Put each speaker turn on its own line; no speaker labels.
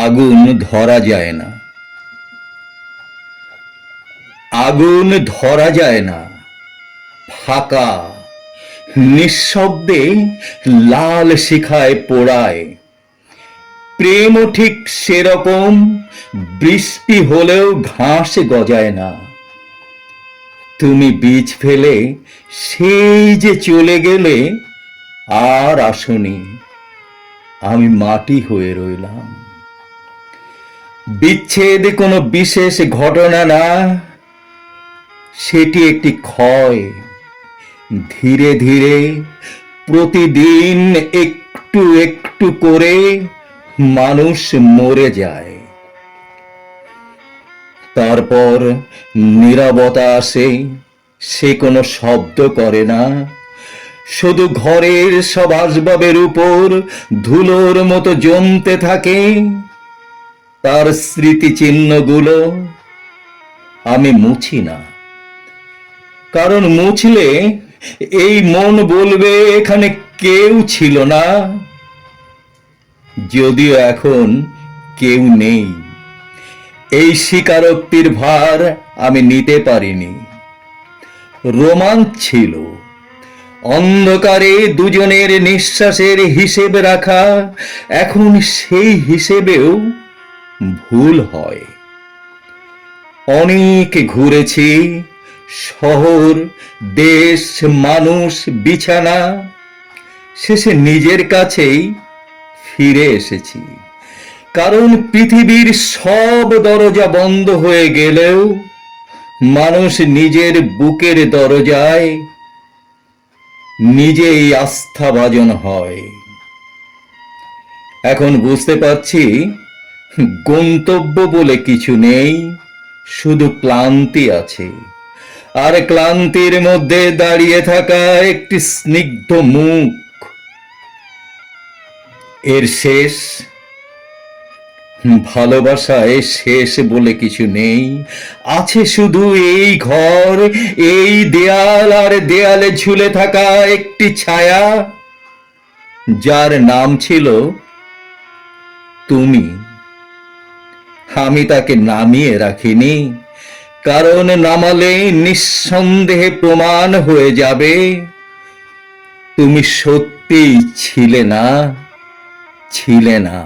আগুন ধরা যায় না, আগুন ধরা যায় না। ফাঁকা নিঃশব্দে লাল শিখায় পোড়ায়। প্রেমও ঠিক সেরকম, বৃষ্টি হলেও ঘাস গজায় না। তুমি বীজ ফেলে সেই যে চলে গেলে, আর আসনি, আমি মাটি হয়ে রইলাম। বিচ্ছেদ কোনো বিশেষ ঘটনা না, সেটি একটি ক্ষয়। ধীরে ধীরে প্রতিদিন একটু একটু করে মানুষ মরে যায়। তারপর নীরবতা আসে, সে কোনো শব্দ করে না, শুধু ঘরের সব আসবাবের উপর ধুলোর মতো জমতে থাকে তার স্মৃতিচিহ্নগুলো। আমি মুছি না, কারণ মুছলে এই মন বলবে এখানে কেউ ছিল না। যদিও এখন কেউ নেই, এই স্বীকারোক্তির ভার আমি নিতে পারিনি। রোমাঞ্চ ছিল, অন্ধকারে দুজনের নিঃশ্বাসের হিসেব রাখা। এখন সেই হিসেবেও ভুল হয়। অনেক ঘুরেছি, শহর, দেশ, মানুষ, বিছানা। শেষে নিজের কাছেই ফিরে এসেছি, কারণ পৃথিবীর সব দরজা বন্ধ হয়ে গেলেও মানুষ নিজের বুকের দরজায় নিজেই আস্থাভাজন হয়। এখন বুঝতে পারছি গন্তব্য বলে কিছু নেই, শুধু ক্লান্তি আছে। আর ক্লান্তির মধ্যে দাঁড়িয়ে থাকা একটি স্নিগ্ধ মুখ। এর শেষ, ভালোবাসায় শেষ বলে কিছু নেই। আছে শুধু এই ঘর, এই দেয়াল, আর দেয়ালে ঝুলে থাকা একটি ছায়া, যার নাম ছিল তুমি। আমি তাকে নামিয়ে রাখিনি, কারণ নামালে নিঃসন্দেহে প্রমাণ হয়ে যাবে তুমি সত্যিই ছিলে না, ছিলে না।